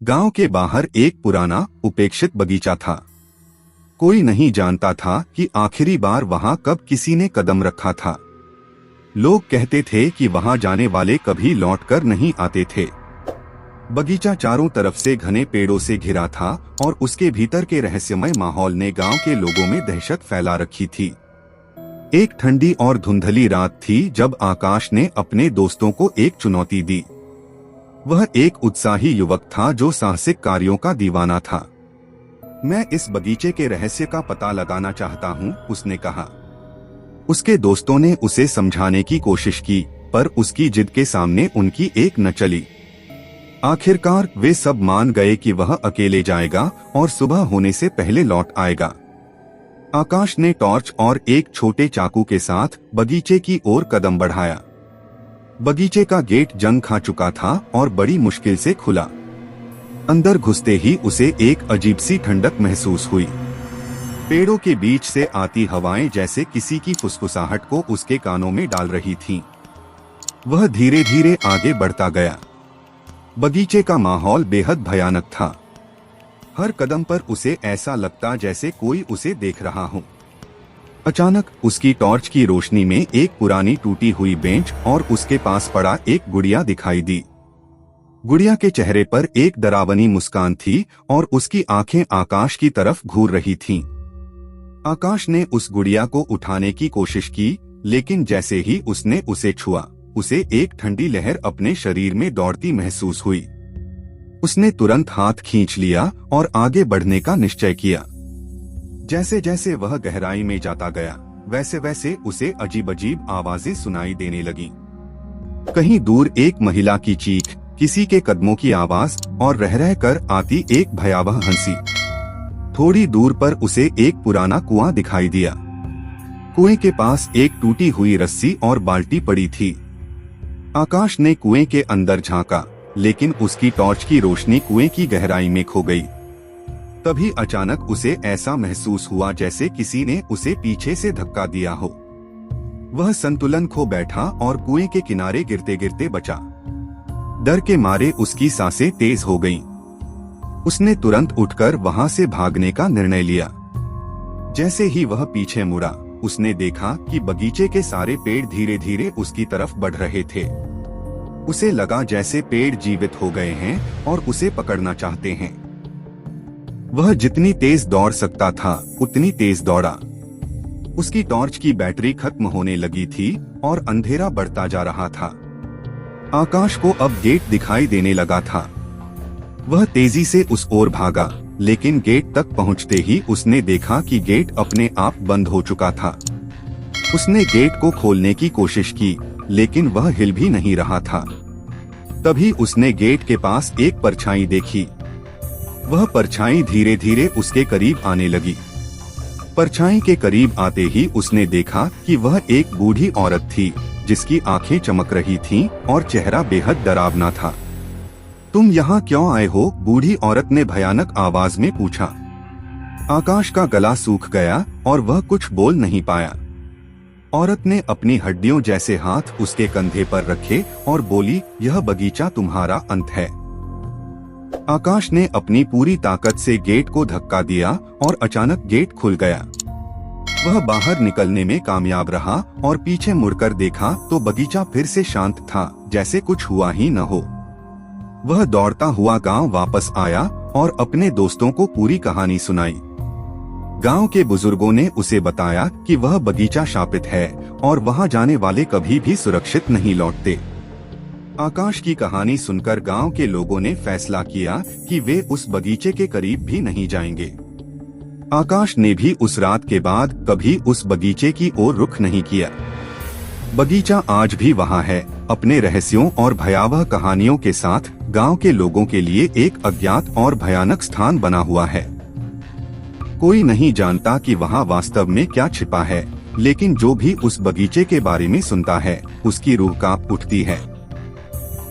गांव के बाहर एक पुराना उपेक्षित बगीचा था। कोई नहीं जानता था कि आखिरी बार वहां कब किसी ने कदम रखा था। लोग कहते थे कि वहां जाने वाले कभी लौटकर नहीं आते थे। बगीचा चारों तरफ से घने पेड़ों से घिरा था और उसके भीतर के रहस्यमय माहौल ने गांव के लोगों में दहशत फैला रखी थी। एक ठंडी और धुंधली रात थी जब आकाश ने अपने दोस्तों को एक चुनौती दी। वह एक उत्साही युवक था जो साहसिक कार्यों का दीवाना था। मैं इस बगीचे के रहस्य का पता लगाना चाहता हूं, उसने कहा। उसके दोस्तों ने उसे समझाने की कोशिश की, पर उसकी जिद के सामने उनकी एक न चली। आखिरकार वे सब मान गए कि वह अकेले जाएगा और सुबह होने से पहले लौट आएगा। आकाश ने टॉर्च और एक छोटे चाकू के साथ बगीचे की ओर कदम बढ़ाया। बगीचे का गेट जंग खा चुका था और बड़ी मुश्किल से खुला। अंदर घुसते ही उसे एक अजीब सी ठंडक महसूस हुई। पेड़ों के बीच से आती हवाएं जैसे किसी की फुसफुसाहट को उसके कानों में डाल रही थीं। वह धीरे धीरे आगे बढ़ता गया। बगीचे का माहौल बेहद भयानक था। हर कदम पर उसे ऐसा लगता जैसे कोई उसे देख रहा हो। अचानक उसकी टॉर्च की रोशनी में एक पुरानी टूटी हुई बेंच और उसके पास पड़ा एक गुड़िया दिखाई दी। गुड़िया के चेहरे पर एक डरावनी मुस्कान थी और उसकी आंखें आकाश की तरफ घूर रही थीं। आकाश ने उस गुड़िया को उठाने की कोशिश की, लेकिन जैसे ही उसने उसे छुआ, उसे एक ठंडी लहर अपने शरीर में दौड़ती महसूस हुई। उसने तुरंत हाथ खींच लिया और आगे बढ़ने का निश्चय किया। जैसे जैसे वह गहराई में जाता गया, वैसे वैसे उसे अजीब अजीब आवाजें सुनाई देने लगीं। कहीं दूर एक महिला की चीख, किसी के कदमों की आवाज और रह रह कर आती एक भयावह हंसी। थोड़ी दूर पर उसे एक पुराना कुआं दिखाई दिया। कुएं के पास एक टूटी हुई रस्सी और बाल्टी पड़ी थी। आकाश ने कुएं के अंदर झांका, लेकिन उसकी टॉर्च की रोशनी कुएं की गहराई में खो गई। तभी अचानक उसे ऐसा महसूस हुआ जैसे किसी ने उसे पीछे से धक्का दिया हो। वह संतुलन खो बैठा और कुएं के किनारे गिरते गिरते बचा। डर के मारे उसकी सांसें तेज हो गईं। उसने तुरंत उठकर वहां से भागने का निर्णय लिया। जैसे ही वह पीछे मुड़ा, उसने देखा कि बगीचे के सारे पेड़ धीरे धीरे उसकी तरफ बढ़ रहे थे। उसे लगा जैसे पेड़ जीवित हो गए हैं और उसे पकड़ना चाहते हैं। वह जितनी तेज दौड़ सकता था उतनी तेज दौड़ा। उसकी टॉर्च की बैटरी खत्म होने लगी थी और अंधेरा बढ़ता जा रहा था। आकाश को अब गेट दिखाई देने लगा था। वह तेजी से उस ओर भागा, लेकिन गेट तक पहुंचते ही उसने देखा कि गेट अपने आप बंद हो चुका था। उसने गेट को खोलने की कोशिश की, लेकिन वह हिल भी नहीं रहा था। तभी उसने गेट के पास एक परछाई देखी। वह परछाई धीरे धीरे उसके करीब आने लगी। परछाई के करीब आते ही उसने देखा कि वह एक बूढ़ी औरत थी, जिसकी आंखें चमक रही थीं और चेहरा बेहद डरावना था। तुम यहाँ क्यों आए हो? बूढ़ी औरत ने भयानक आवाज में पूछा। आकाश का गला सूख गया और वह कुछ बोल नहीं पाया। औरत ने अपनी हड्डियों जैसे हाथ उसके कंधे पर रखे और बोली, यह बगीचा तुम्हारा अंत है। आकाश ने अपनी पूरी ताकत से गेट को धक्का दिया और अचानक गेट खुल गया। वह बाहर निकलने में कामयाब रहा और पीछे मुड़कर देखा तो बगीचा फिर से शांत था, जैसे कुछ हुआ ही न हो। वह दौड़ता हुआ गांव वापस आया और अपने दोस्तों को पूरी कहानी सुनाई। गांव के बुजुर्गों ने उसे बताया कि वह बगीचा शापित है और वहां जाने वाले कभी भी सुरक्षित नहीं लौटते। आकाश की कहानी सुनकर गांव के लोगों ने फैसला किया कि वे उस बगीचे के करीब भी नहीं जाएंगे। आकाश ने भी उस रात के बाद कभी उस बगीचे की ओर रुख नहीं किया। बगीचा आज भी वहां है, अपने रहस्यों और भयावह कहानियों के साथ गांव के लोगों के लिए एक अज्ञात और भयानक स्थान बना हुआ है। कोई नहीं जानता कि वहां वास्तव में क्या छिपा है, लेकिन जो भी उस बगीचे के बारे में सुनता है, उसकी रूह कांप उठती है।